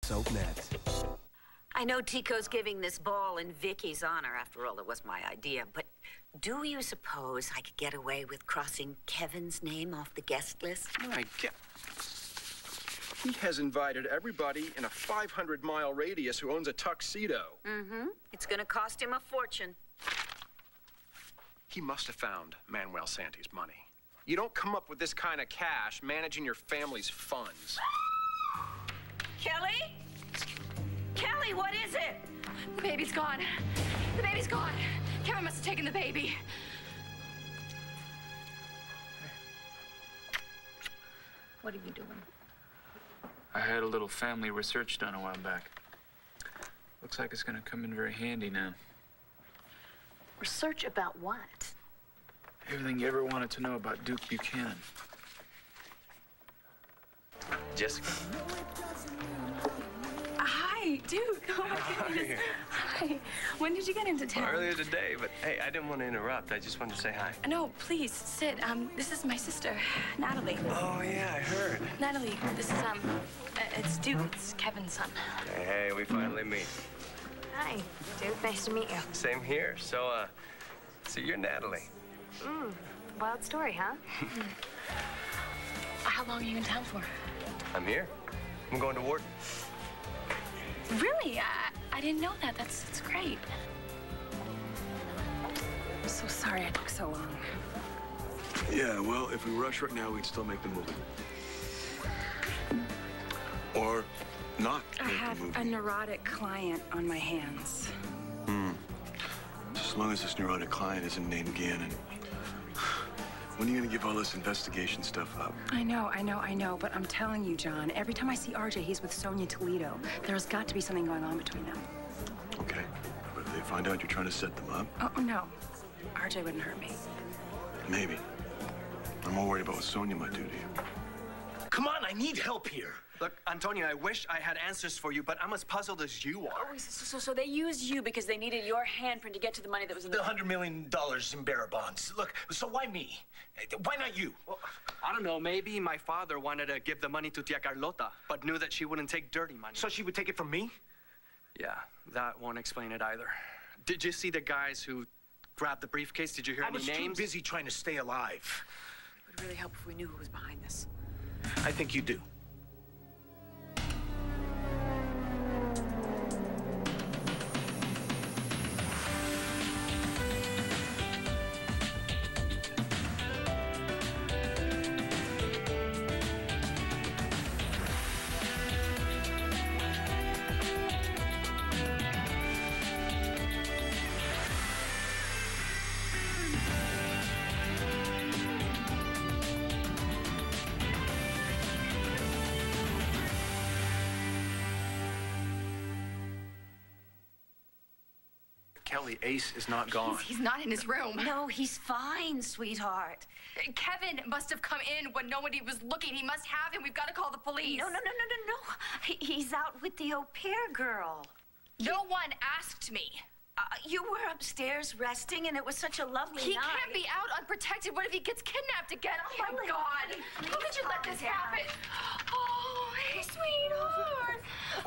Soap.net. I know Tico's giving this ball in Vicky's honor. After all, it was my idea. But do you suppose I could get away with crossing Kevin's name off the guest list? My God. He has invited everybody in a 500-mile radius who owns a tuxedo. Mm-hmm. It's going to cost him a fortune. He must have found Manuel Santi's money. You don't come up with this kind of cash managing your family's funds. Kelly? Kelly, what is it? The baby's gone. The baby's gone. Kevin must have taken the baby. What are you doing? I had a little family research done a while back. Looks like it's gonna come in very handy now. Research about what? Everything you ever wanted to know about Duke Buchanan. Jessica. Hi, Duke. Oh, my goodness. Hi. When did you get into town? Earlier today, but hey, I didn't want to interrupt. I just wanted to say hi. No, please, sit. This is my sister, Natalie. Oh, yeah, I heard. Natalie, this is, it's Duke. It's Kevin's son. Hey, we finally meet. Hi, Duke. Nice to meet you. Same here. So you're Natalie. Wild story, huh? How long are you in town for? I'm here. I'm going to Wharton. Really? I didn't know that. That's great. I'm so sorry I took so long. Yeah, well, if we rush right now, we'd still make the movie. Or not I make have the movie. a neurotic client on my hands. Just as long as this neurotic client isn't named Gannon. When are you gonna give all this investigation stuff up? I know, but I'm telling you, John, every time I see RJ, he's with Sonia Toledo. There's got to be something going on between them. Okay, but if they find out you're trying to set them up? Oh, no. RJ wouldn't hurt me. Maybe. I'm more worried about what Sonia might do to you. Come on, I need help here. Look, Antonia, I wish I had answers for you, but I'm as puzzled as you are. Oh, so they used you because they needed your handprint to get to the money that was in The $100 million in bearer bonds. Look, so why me? Why not you? Well, I don't know. Maybe my father wanted to give the money to Tia Carlota, but knew that she wouldn't take dirty money. So she would take it from me? Yeah, that won't explain it either. Did you see the guys who grabbed the briefcase? Did you hear any names? I was too busy trying to stay alive. It would really help if we knew who was behind this. I think you do. Kelly, Ace is not gone. He's not in his room. No, he's fine, sweetheart. Kevin must have come in when nobody was looking. He must have him. We've got to call the police. No. He's out with the au pair girl. No one asked me. You were upstairs resting, and it was such a lovely He night. can't be out unprotected. What if he gets kidnapped again? Oh, my God. How could you let this happen? Oh, hey, sweetheart.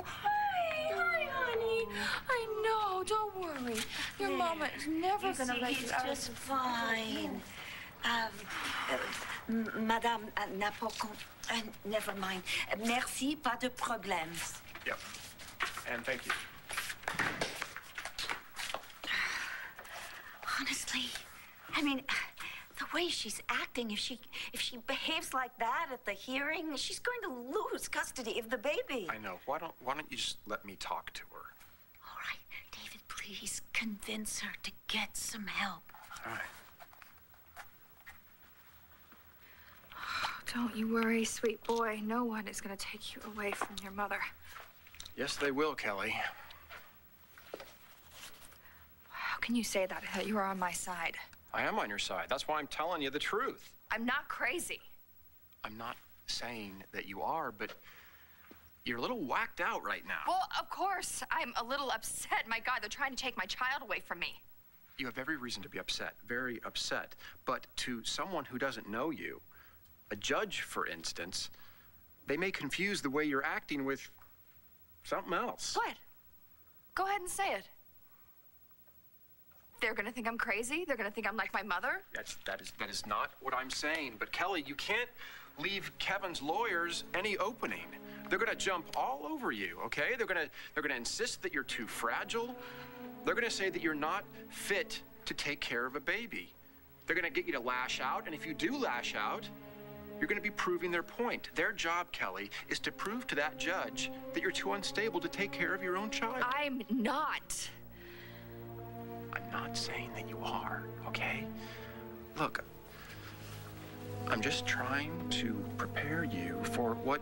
Hi, honey. I know. Don't worry. Your mama is never going to let you out. He's just fine. Madame n'a pas never mind. Merci, pas de problème. Yep. And thank you. Honestly, I mean, the way she's acting, if she behaves like that at the hearing, she's going to lose custody of the baby. I know. Why don't you just let me talk to her? All right, David, please convince her to get some help. All right. Don't you worry, sweet boy. No one is going to take you away from your mother. Yes, they will, Kelly. How can you say that you are on my side? I am on your side. That's why I'm telling you the truth. I'm not crazy. I'm not saying that you are, but you're a little whacked out right now. Well, of course, I'm a little upset. My God, they're trying to take my child away from me. You have every reason to be upset, very upset. But to someone who doesn't know you, a judge, for instance, they may confuse the way you're acting with something else. What? Go ahead and say it. They're gonna think I'm crazy. They're gonna think I'm like my mother. That is not what I'm saying. But Kelly, you can't leave Kevin's lawyers any opening. They're gonna jump all over you, okay? They're gonna insist that you're too fragile. They're gonna say that you're not fit to take care of a baby. They're gonna get you to lash out, and if you do lash out, you're gonna be proving their point. Their job, Kelly, is to prove to that judge that you're too unstable to take care of your own child. I'm not. I'm not saying that you are, okay? Look, I'm just trying to prepare you for what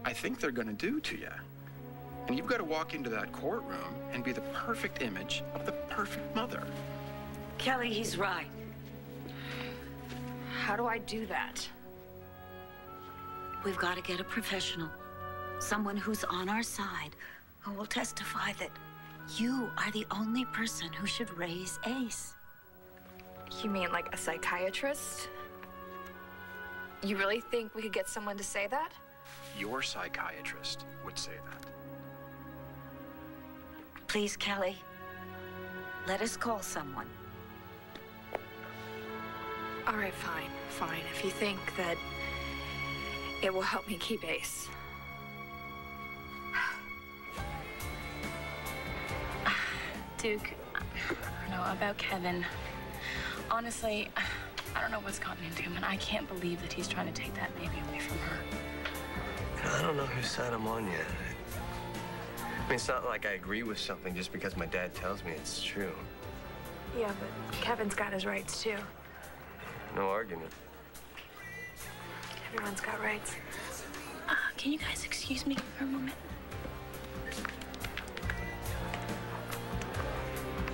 I think they're gonna do to you. And you've got to walk into that courtroom and be the perfect image of the perfect mother. Kelly, he's right. How do I do that? We've got to get a professional. Someone who's on our side, who will testify that you are the only person who should raise Ace. You mean like a psychiatrist? You really think we could get someone to say that? Your psychiatrist would say that. Please, Kelly, let us call someone. All right, fine, fine. If you think that it will help me keep Ace. Duke, I don't know about Kevin. Honestly, I don't know what's gotten into him, and I can't believe that he's trying to take that baby away from her. I don't know whose side I'm on yet. I mean, it's not like I agree with something just because my dad tells me it's true. Yeah, but Kevin's got his rights, too. No argument. Everyone's got rights. Can you guys excuse me for a moment?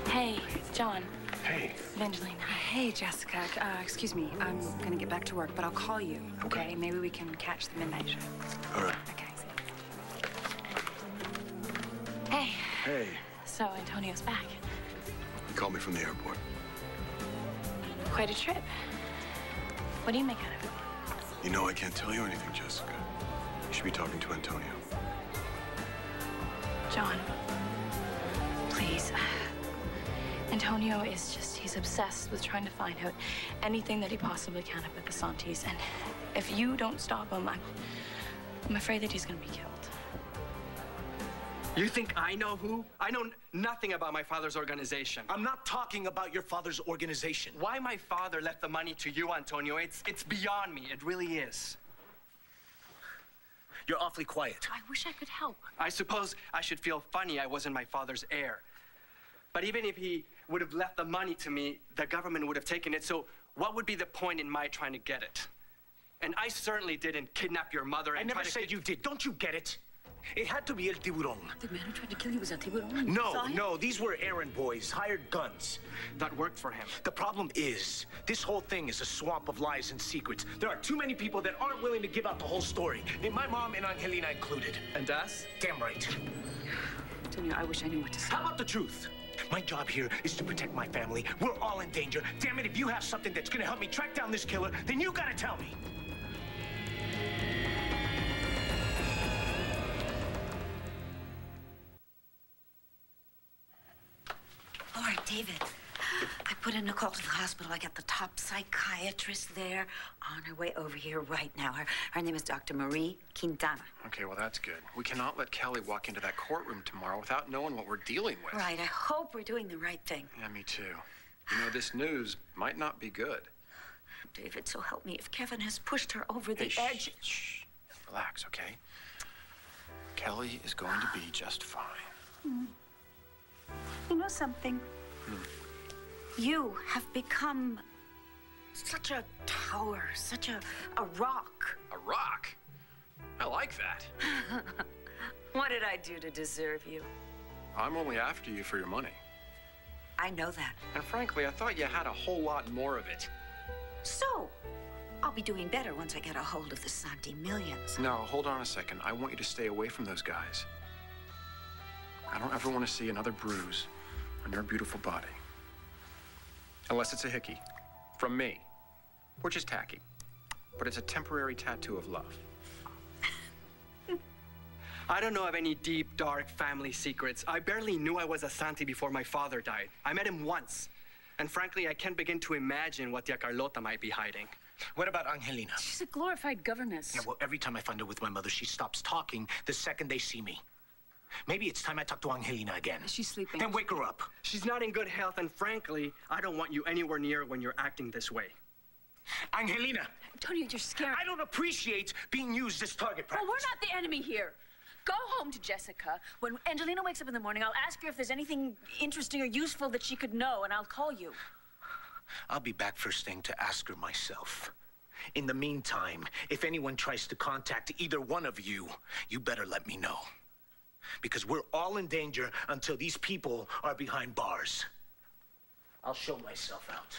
Hey, it's John. Hey. Evangeline. Hey, Jessica. Excuse me. I'm gonna get back to work, but I'll call you, okay? Maybe we can catch the midnight show. All right. Okay. Hey. Hey. So, Antonio's back. He called me from the airport. Quite a trip. What do you make out of it? You know I can't tell you anything, Jessica. You should be talking to Antonio. John, please. Antonio is just, he's obsessed with trying to find out anything that he possibly can about the Santis. And if you don't stop him, I'm afraid that he's gonna be killed. You think I know who? I know nothing about my father's organization. I'm not talking about your father's organization. Why my father left the money to you, Antonio, it's beyond me. It really is. You're awfully quiet. I wish I could help. I suppose I should feel funny I wasn't my father's heir. But even if he would have left the money to me, the government would have taken it. So what would be the point in my trying to get it? And I certainly didn't kidnap your mother and I never said you did. Don't you get it? It had to be El Tiburón. The man who tried to kill you was El Tiburón. No, these were errand boys, hired guns. That worked for him. The problem is, this whole thing is a swamp of lies and secrets. There are too many people that aren't willing to give out the whole story. And my mom and Angelina included. And us? Damn right. Antonio, I wish I knew what to say. How about the truth? My job here is to protect my family. We're all in danger. Damn it, if you have something that's gonna help me track down this killer, then you gotta tell me. All right, David. I put in a call to the hospital. I got the top psychiatrist there on her way over here right now. Her name is Dr. Marie Quintana. Okay, well, that's good. We cannot let Kelly walk into that courtroom tomorrow without knowing what we're dealing with. Right, I hope we're doing the right thing. Yeah, me too. You know, this news might not be good. David, so help me. If Kevin has pushed her over the Hey, edge... Shh. Relax, okay? Kelly is going to be just fine. You know something? You have become such a tower, such a rock. A rock? I like that. What did I do to deserve you? I'm only after you for your money. I know that. And frankly, I thought you had a whole lot more of it. So, I'll be doing better once I get a hold of the Santi millions. No, hold on a second. I want you to stay away from those guys. I don't ever want to see another bruise on your beautiful body. Unless it's a hickey. From me. Which is tacky. But it's a temporary tattoo of love. I don't know of any deep, dark family secrets. I barely knew I was a Santi before my father died. I met him once. And frankly, I can't begin to imagine what Tia Carlota might be hiding. What about Angelina? She's a glorified governess. Yeah, well, every time I find her with my mother, she stops talking the second they see me. Maybe it's time I talk to Angelina again. She's sleeping. Then wake her up. She's not in good health, and frankly, I don't want you anywhere near when you're acting this way. Angelina! Antonio, you're scared. I don't appreciate being used as target practice. Well, we're not the enemy here. Go home to Jessica. When Angelina wakes up in the morning, I'll ask her if there's anything interesting or useful that she could know, and I'll call you. I'll be back first thing to ask her myself. In the meantime, if anyone tries to contact either one of you, you better let me know. Because we're all in danger until these people are behind bars. I'll show myself out.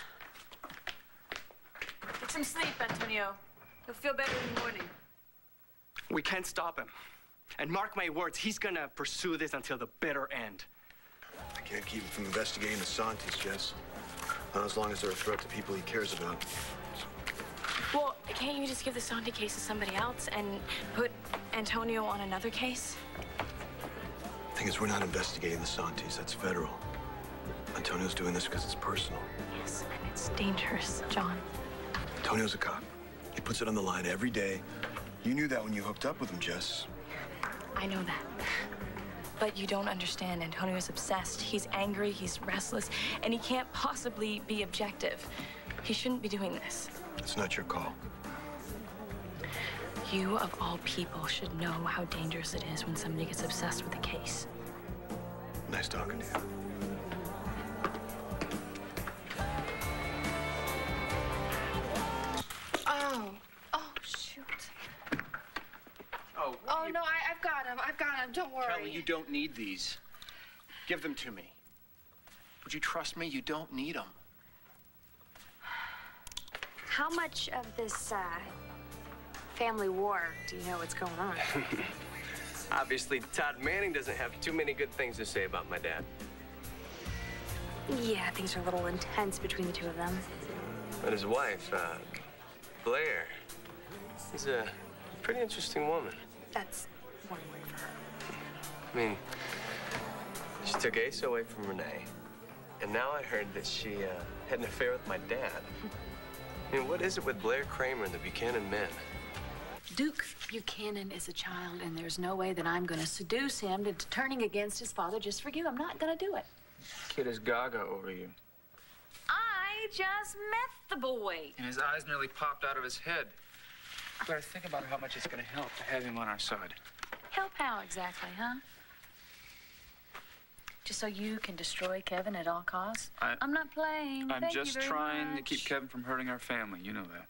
Get some sleep, Antonio. You'll feel better in the morning. We can't stop him. And mark my words, he's gonna pursue this until the bitter end. I can't keep him from investigating the Santis, Jess. Not as long as they're a threat to people he cares about. Well, can't you just give the Santi case to somebody else and put Antonio on another case? The thing is, we're not investigating the Santis. That's federal. Antonio's doing this because it's personal. Yes, and it's dangerous, John. Antonio's a cop. He puts it on the line every day. You knew that when you hooked up with him, Jess. I know that. But you don't understand. Antonio's obsessed. He's angry, he's restless, and he can't possibly be objective. He shouldn't be doing this. It's not your call. You, of all people, should know how dangerous it is when somebody gets obsessed with a case. Nice talking to you. Oh, shoot. Oh, Oh, no, I've got him. I've got him. Don't worry. Kelly, you don't need these. Give them to me. Would you trust me? You don't need them. How much of this family war do you know what's going on? Obviously, Todd Manning doesn't have too many good things to say about my dad. Yeah, things are a little intense between the two of them. But his wife, Blair, is a pretty interesting woman. That's one word for her. I mean, she took Asa away from Renee, and now I heard that she had an affair with my dad. I mean, what is it with Blair Kramer and the Buchanan men? Duke Buchanan is a child, and there's no way that I'm going to seduce him into turning against his father just for you. I'm not going to do it. Kid is gaga over you. I just met the boy. And his eyes nearly popped out of his head. You better think about how much it's going to help to have him on our side. Help how exactly, huh? Just so you can destroy Kevin at all costs? I'm not playing. I'm Thank you just very trying to much. keep Kevin from hurting our family. You know that.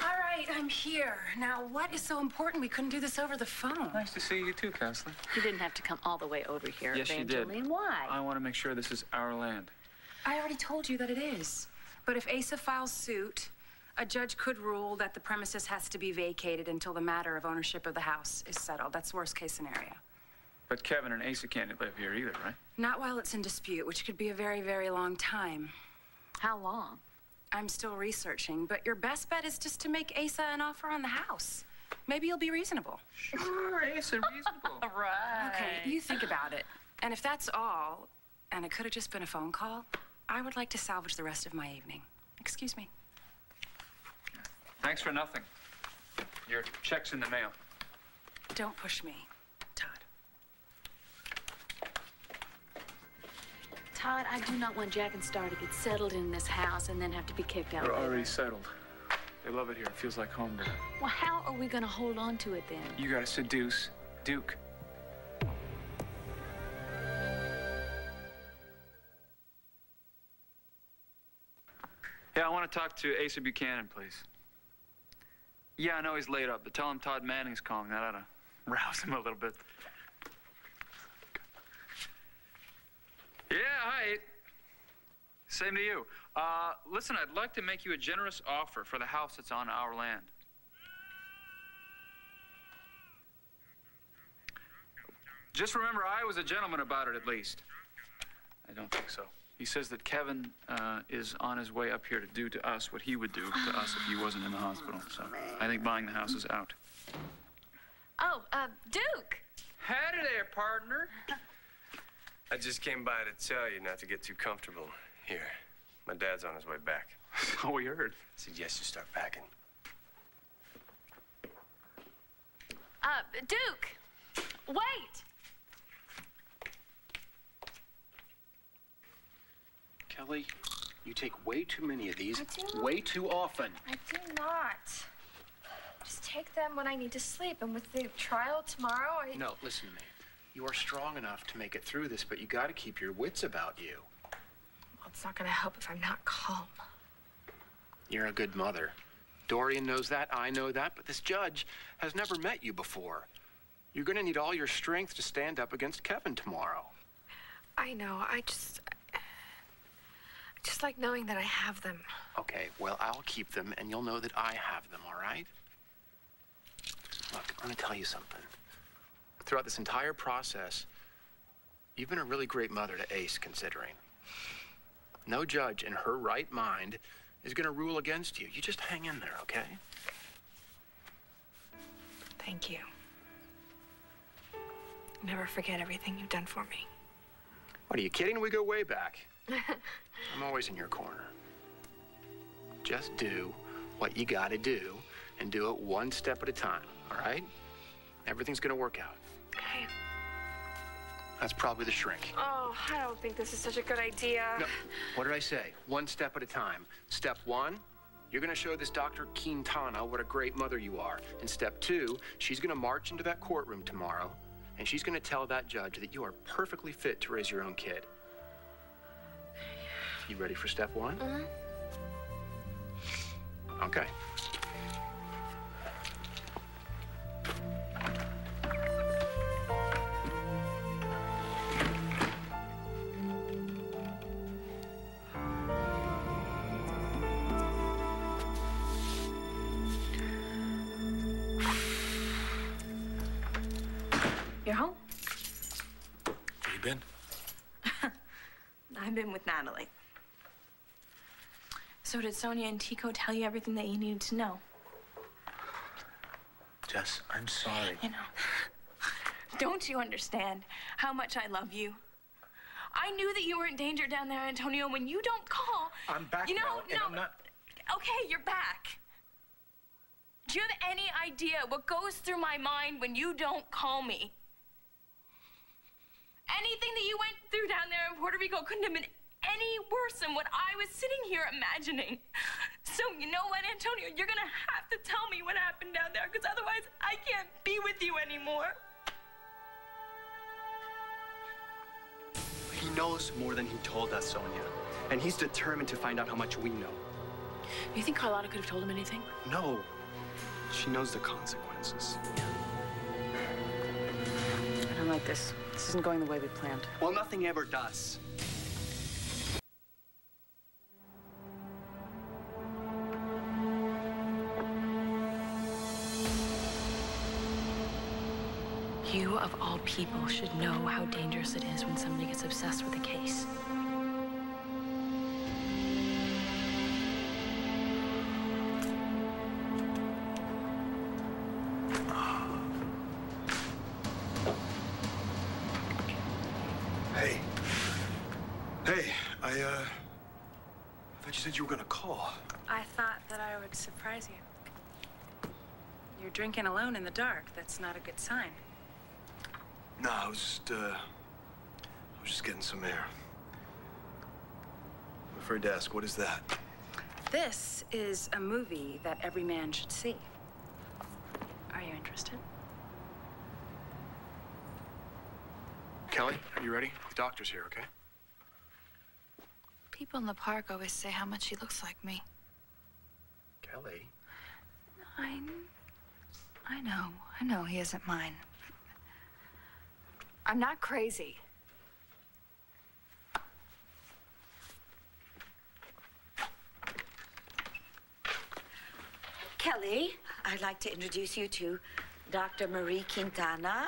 All right, I'm here. Now, what is so important we couldn't do this over the phone? Nice to see you too, Counselor. You didn't have to come all the way over here, Yes, you did. Evangeline. Why? I want to make sure this is our land. I already told you that it is. But if Asa files suit, a judge could rule that the premises has to be vacated until the matter of ownership of the house is settled. That's worst case scenario. But Kevin and Asa can't live here either, right? Not while it's in dispute, which could be a very, very long time. How long? I'm still researching, but your best bet is just to make Asa an offer on the house. Maybe you'll be reasonable. Sure, Asa, reasonable. Right. Okay, you think about it. And if that's all, and it could have just been a phone call, I would like to salvage the rest of my evening. Excuse me. Thanks for nothing. Your check's in the mail. Don't push me, Todd. Todd, I do not want Jack and Star to get settled in this house and then have to be kicked out. They're later. already settled. They love it here. It feels like home to them. Well, how are we going to hold on to it then? You gotta seduce Duke. Yeah, I want to talk to Asa Buchanan, please. Yeah, I know he's laid up, but tell him Todd Manning's calling. That ought to rouse him a little bit. Yeah, hi. Same to you. Listen, I'd like to make you a generous offer for the house that's on our land. Just remember, I was a gentleman about it, at least. I don't think so. He says that Kevin is on his way up here to do to us what he would do to us if he wasn't in the hospital. So I think buying the house is out. Oh, Duke! Howdy there, partner. I just came by to tell you not to get too comfortable here. My dad's on his way back. Oh, we heard. Suggest you start packing. Duke! Wait! Kelly, you take way too many of these, I do. way too often. I do not. Just take them when I need to sleep, and with the trial tomorrow, No, listen to me. You are strong enough to make it through this, but you got to keep your wits about you. Well, it's not gonna help if I'm not calm. You're a good mother. Dorian knows that, I know that, but this judge has never met you before. You're gonna need all your strength to stand up against Kevin tomorrow. I know, I just like knowing that I have them. Okay, well, I'll keep them, and you'll know that I have them, all right? Look, I'm gonna tell you something. Throughout this entire process, you've been a really great mother to Ace, considering. No judge in her right mind is gonna rule against you. You just hang in there, okay? Thank you. Never forget everything you've done for me. What, are you kidding? We go way back. I'm always in your corner. Just do what you gotta do, and do it one step at a time, all right? Everything's gonna work out. Okay. That's probably the shrink. Oh, I don't think this is such a good idea. No, what did I say? One step at a time. Step one, you're gonna show this Dr. Quintana what a great mother you are. And step two, she's gonna march into that courtroom tomorrow, and she's gonna tell that judge that you are perfectly fit to raise your own kid. You ready for step one? Mm-hmm. Okay. You're home? Where you been? I've been with Natalie. So did Sonia and Tico tell you everything that you needed to know? Jess, I'm sorry. You know, don't you understand how much I love you? I knew that you were in danger down there, Antonio. When you don't call... I'm back you know, now, and no, I'm not... Okay, you're back. Do you have any idea what goes through my mind when you don't call me? Anything that you went through down there in Puerto Rico couldn't have been any worse than what I was sitting here imagining. So you know what, Antonio? You're gonna have to tell me what happened down there, because otherwise I can't be with you anymore. He knows more than he told us, Sonia. And he's determined to find out how much we know. You think Carlotta could have told him anything? No. She knows the consequences. I don't like this. This isn't going the way we planned. Well, nothing ever does. You, of all people, should know how dangerous it is when somebody gets obsessed with a case. Hey. Hey, I thought you said you were gonna call. I thought that I would surprise you. You're drinking alone in the dark. That's not a good sign. No, I was just getting some air. I'm afraid to ask, what is that? This is a movie that every man should see. Are you interested? Kelly, are you ready? The doctor's here, okay? People in the park always say how much he looks like me. Kelly? I know he isn't mine. I'm not crazy. Kelly, I'd like to introduce you to Dr. Marie Quintana.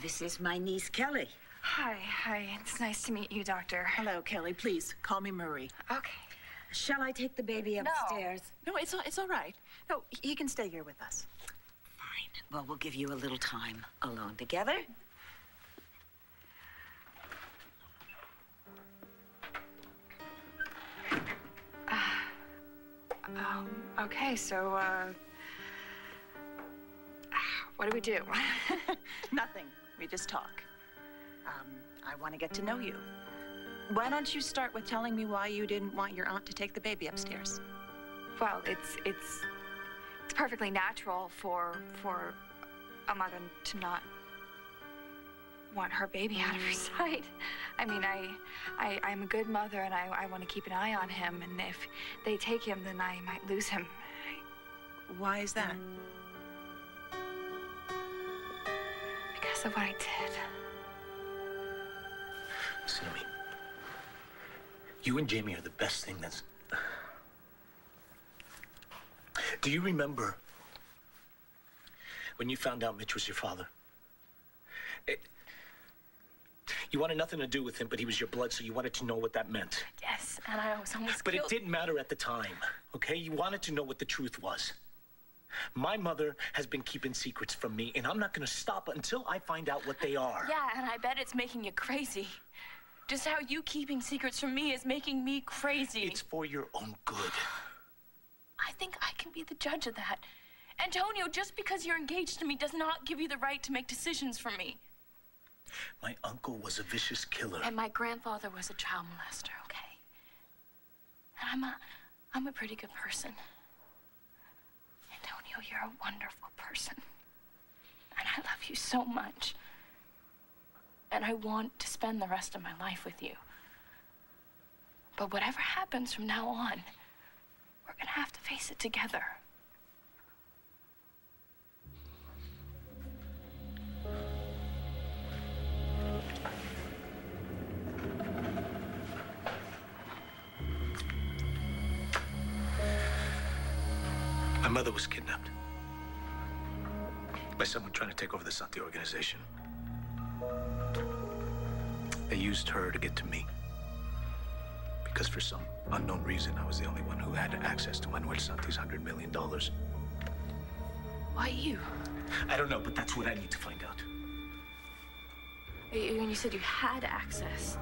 This is my niece, Kelly. Hi. It's nice to meet you, Doctor. Hello, Kelly. Please, call me Marie. Okay. Shall I take the baby upstairs? No, it's all right. No, he can stay here with us. Fine. Well, we'll give you a little time alone together. Okay, so, what do we do? Nothing. We just talk. I want to get to know you. Why don't you start with telling me why you didn't want your aunt to take the baby upstairs? Well, it's perfectly natural for a mother to not want her baby out of her sight. I mean, I'm a good mother, and I want to keep an eye on him, and if they take him, then I might lose him. Why is that? Because of what I did. Listen to me. You and Jamie are the best thing that's... Do you remember when you found out Mitch was your father? You wanted nothing to do with him, but he was your blood, so you wanted to know what that meant. Yes, and I was almost But killed. it didn't matter at the time, okay? You wanted to know what the truth was. My mother has been keeping secrets from me, and I'm not going to stop until I find out what they are. Yeah, and I bet it's making you crazy. Just how you keeping secrets from me is making me crazy. It's for your own good. I think I can be the judge of that. Antonio, just because you're engaged to me does not give you the right to make decisions for me. My uncle was a vicious killer. And my grandfather was a child molester, okay? And I'm a pretty good person. Antonio, you're a wonderful person. And I love you so much. And I want to spend the rest of my life with you. But whatever happens from now on, we're gonna have to face it together. My mother was kidnapped by someone trying to take over the Santi organization. They used her to get to me. Because for some unknown reason, I was the only one who had access to Manuel Santi's $100 million. Why you? I don't know, but that's what I need to find out. You said you had access.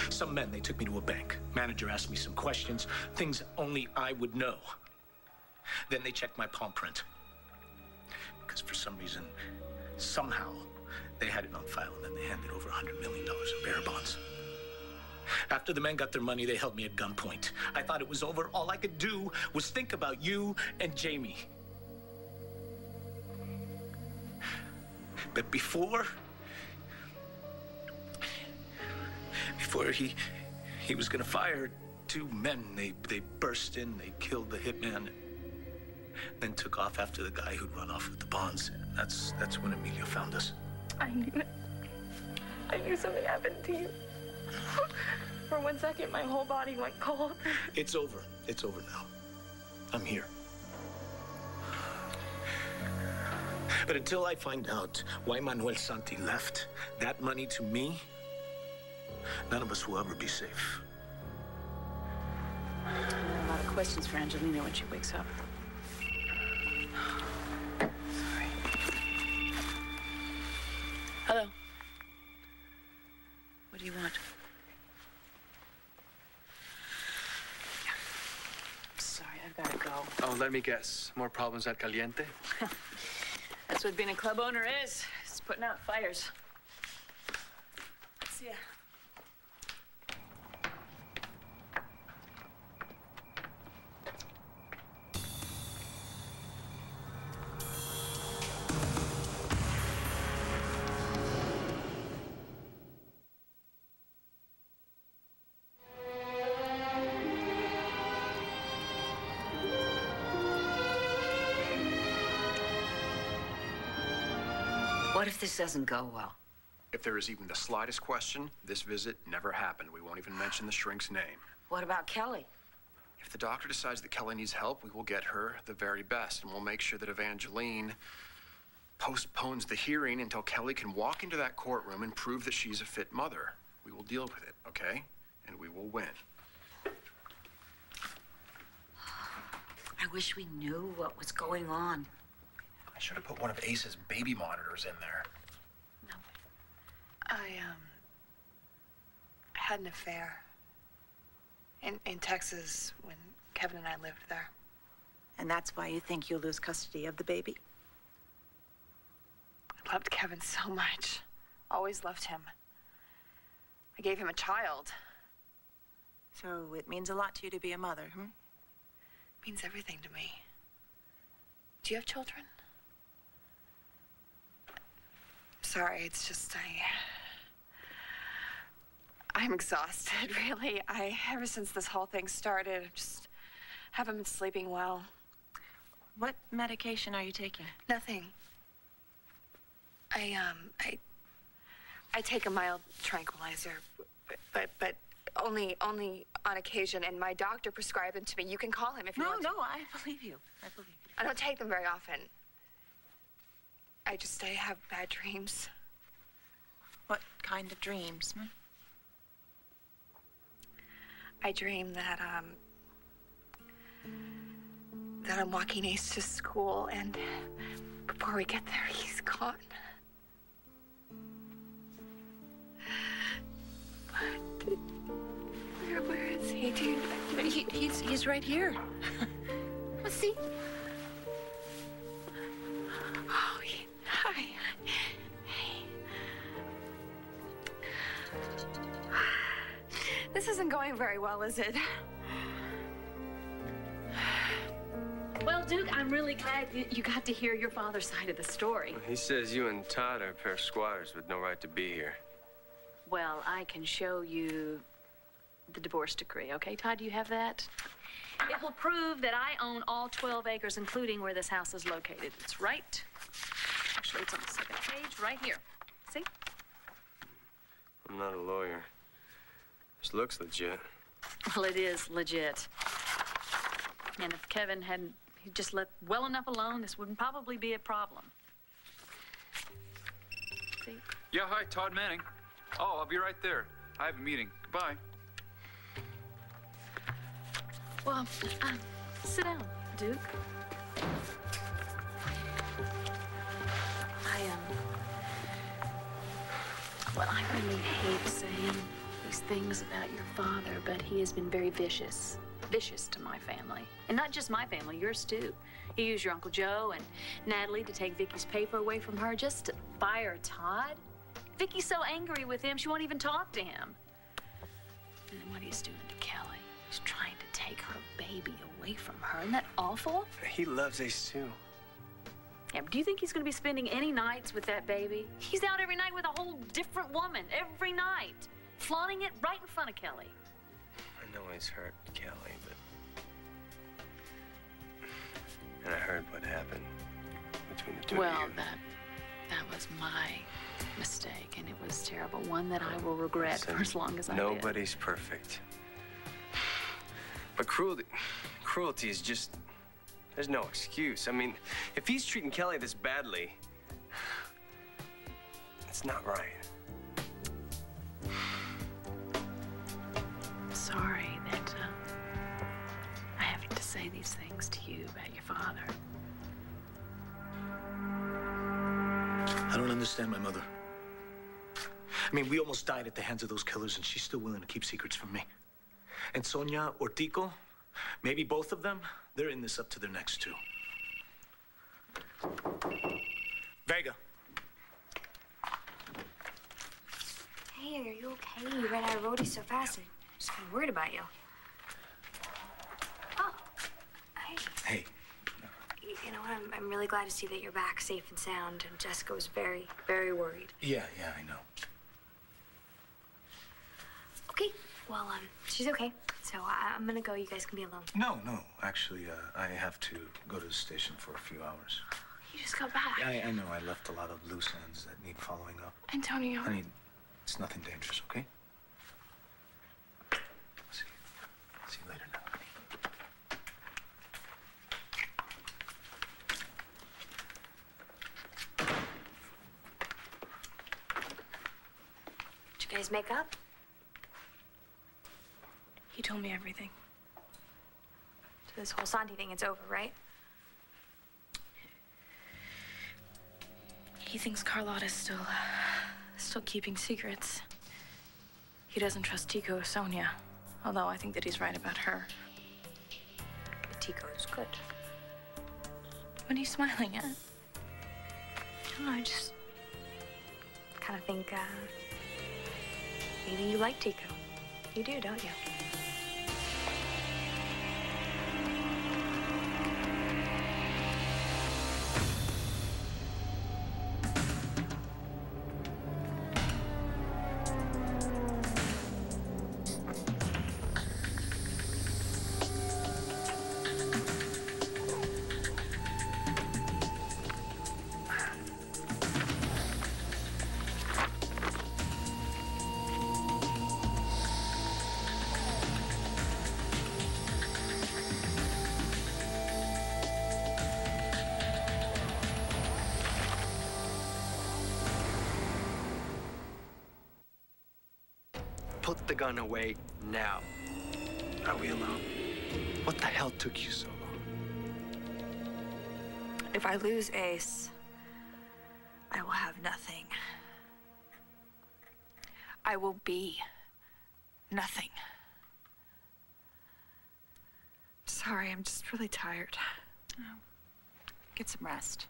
Some men, they took me to a bank. Manager asked me some questions, things only I would know. Then they checked my palm print. Because for some reason, somehow, they had it on file, and then they handed over $100 million in bearer bonds. After the men got their money, they held me at gunpoint. I thought it was over. All I could do was think about you and Jamie. But before he was gonna fire, two men, they burst in, they killed the hitman, then took off after the guy who'd run off with the bonds. That's when Emilio found us. I knew it. I knew something happened to you. For 1 second, my whole body went cold. It's over. It's over now. I'm here. But until I find out why Manuel Santi left that money to me, none of us will ever be safe. I have a lot of questions for Angelina when she wakes up. Sorry. Hello. What do you want? Sorry, I've got to go. Oh, let me guess. More problems at Caliente? That's what being a club owner is. It's putting out fires. See ya. What if this doesn't go well? If there is even the slightest question, this visit never happened. We won't even mention the shrink's name. What about Kelly? If the doctor decides that Kelly needs help, we will get her the very best, and we'll make sure that Evangeline postpones the hearing until Kelly can walk into that courtroom and prove that she's a fit mother. We will deal with it, okay? And we will win. I wish we knew what was going on. I should have put one of Ace's baby monitors in there. I had an affair in Texas when Kevin and I lived there. And that's why you think you'll lose custody of the baby? I loved Kevin so much. Always loved him. I gave him a child. So it means a lot to you to be a mother, hmm? It means everything to me. Do you have children? Sorry, it's just I'm exhausted, really. Ever since this whole thing started, I just haven't been sleeping well. What medication are you taking? Nothing. I take a mild tranquilizer, but only on occasion, and my doctor prescribed them to me. You can call him if you want to. No, I believe you. I believe you. I don't take them very often. I have bad dreams. What kind of dreams? Hmm? I dream that I'm walking Ace to school, and before we get there, he's gone. But where is he, dude? He's right here. Let's see. Oh, hi. Hey. This isn't going very well, is it? Well, Duke, I'm really glad you got to hear your father's side of the story. He says you and Todd are a pair of squatters with no right to be here. Well, I can show you the divorce decree, okay? Todd, do you have that? It will prove that I own all 12 acres, including where this house is located. It's right. Actually, it's on the second page, right here. See? I'm not a lawyer. This looks legit. Well, it is legit. And if Kevin hadn't just let well enough alone, this wouldn't probably be a problem. See? Yeah, hi, Todd Manning. Oh, I'll be right there. I have a meeting. Goodbye. Well, sit down, Duke. Well, I really hate saying these things about your father, but he has been very vicious. Vicious to my family. And not just my family, yours too. He used your Uncle Joe and Natalie to take Vicky's paper away from her just to fire Todd. Vicky's so angry with him, she won't even talk to him. And then what he's doing to Kelly, he's trying to take her baby away from her. Isn't that awful? He loves Ace too. Yeah, but do you think he's going to be spending any nights with that baby? He's out every night with a whole different woman, every night, flaunting it right in front of Kelly. I know he's hurt Kelly, but... And I heard what happened between the two of you. Well, that was my mistake, and it was terrible. One that I will regret for as long as I live. Nobody's perfect. But cruelty is just... There's no excuse. I mean, if he's treating Kelly this badly, it's not right. Sorry that I have to say these things to you about your father. I don't understand my mother. I mean, we almost died at the hands of those killers, and she's still willing to keep secrets from me. And Sonia or Tico, maybe both of them, they're in this up to their necks, too. Vega. Hey, are you okay? You ran out of roadies so fast. I'm just kind of worried about you. Oh, hey. Hey. You know what? I'm really glad to see that you're back safe and sound. And Jessica was very, very worried. Yeah, I know. Okay. Well, she's okay. So I'm gonna go. You guys can be alone. No. Actually, I have to go to the station for a few hours. You just got back. I know. I left a lot of loose ends that need following up. Antonio. Honey, it's nothing dangerous, okay? See you later now, honey. Did you guys make up? He told me everything. So this whole Santi thing, it's over, right? He thinks Carlotta's still keeping secrets. He doesn't trust Tico or Sonia, although I think that he's right about her. But Tico's good. What are you smiling at? I don't know, I just kind of think, maybe you like Tico. You do, don't you? Put the gun away now. Are we alone? What the hell took you so long? If I lose Ace, I will have nothing. I will be nothing. Sorry, I'm just really tired. Oh. Get some rest.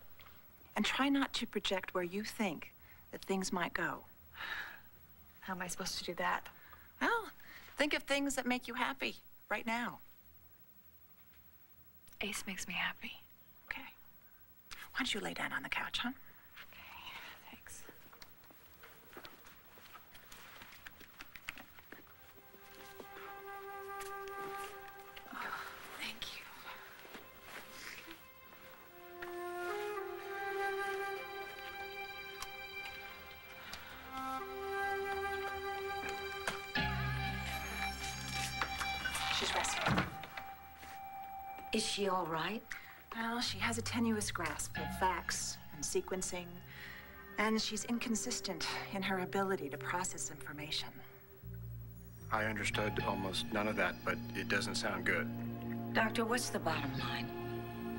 And try not to project where you think that things might go. How am I supposed to do that? Well, think of things that make you happy right now. Ace makes me happy. Okay. Why don't you lay down on the couch, huh? Thanks. Oh, thank you. She's resting. Is she all right? Well, she has a tenuous grasp of facts and sequencing, and she's inconsistent in her ability to process information. I understood almost none of that, but it doesn't sound good. Doctor, what's the bottom line?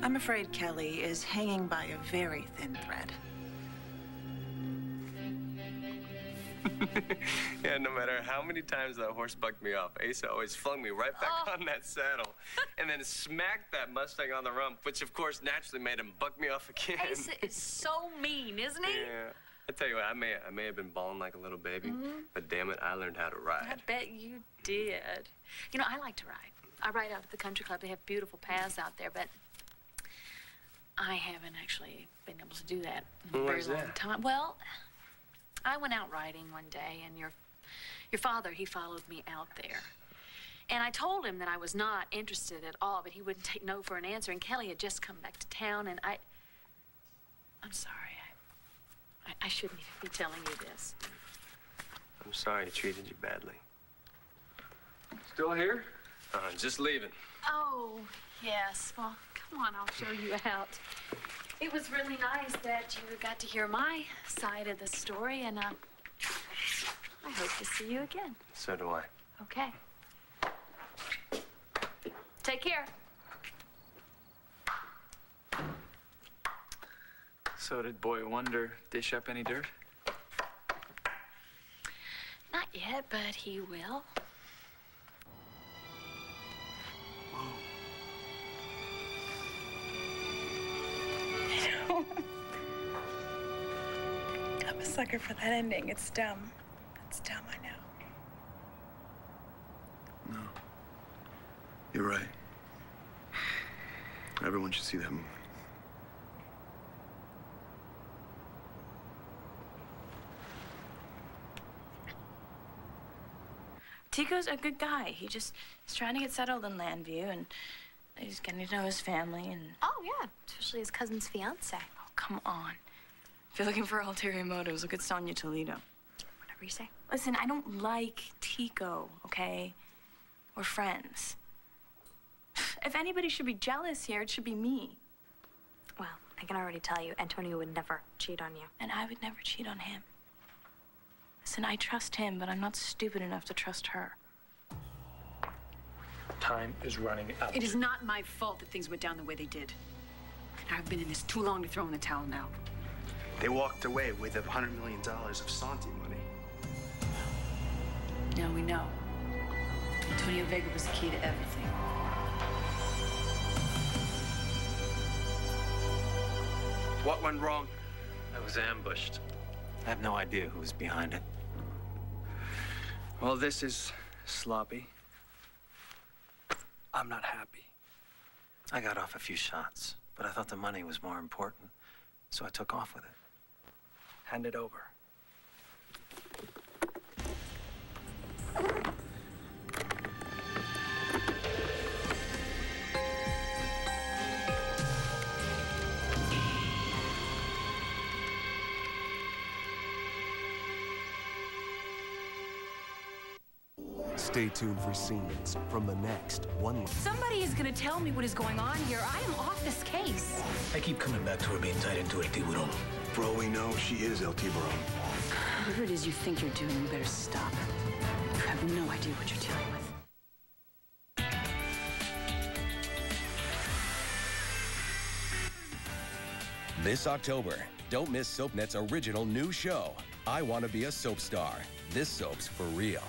I'm afraid Kelly is hanging by a very thin thread. Yeah, no matter how many times that horse bucked me off, Asa always flung me right back on that saddle and then smacked that Mustang on the rump, which of course naturally made him buck me off again. Asa is so mean, isn't he? Yeah. I tell you what, I may have been bawling like a little baby, but damn it, I learned how to ride. I bet you did. You know, I like to ride. I ride out at the country club. They have beautiful paths out there, but I haven't actually been able to do that in a very long time. Well, I went out riding one day, and your father, he followed me out there. And I told him that I was not interested at all, but he wouldn't take no for an answer. And Kelly had just come back to town, and I'm sorry. I shouldn't even be telling you this. I'm sorry I treated you badly. Still here? Just leaving. Oh, yes. Well, come on, I'll show you out. It was really nice that you got to hear my side of the story, and I hope to see you again. So do I. Okay. Take care. So did Boy Wonder dish up any dirt? Not yet, but he will. I'm a sucker for that ending. It's dumb. It's dumb, I know. No. You're right. Everyone should see that movie. Tico's a good guy. He's trying to get settled in Landview, and he's getting to know his family, and... Oh, yeah, especially his cousin's fiance. Oh, come on. If you're looking for ulterior motives, look at Sonia Toledo. Whatever you say. Listen, I don't like Tico, okay? We're friends. If anybody should be jealous here, it should be me. Well, I can already tell you, Antonio would never cheat on you. And I would never cheat on him. Listen, I trust him, but I'm not stupid enough to trust her. Time is running out. It is not my fault that things went down the way they did. And I've been in this too long to throw in the towel now. They walked away with $100 million of Santi money. Now we know. Antonio Vega was the key to everything. What went wrong? I was ambushed. I have no idea who was behind it. Well, this is sloppy. I'm not happy. I got off a few shots, but I thought the money was more important, so I took off with it. Hand it over. Stay tuned for scenes from the next one. Somebody is gonna tell me what is going on here. I am off this case. I keep coming back to her being tied into El Tiburón. For all we know, she is El Tiburón. Whatever it is you think you're doing, you better stop. You have no idea what you're dealing with. This October, don't miss SoapNet's original new show, I Want to Be a Soap Star. This soap's for real.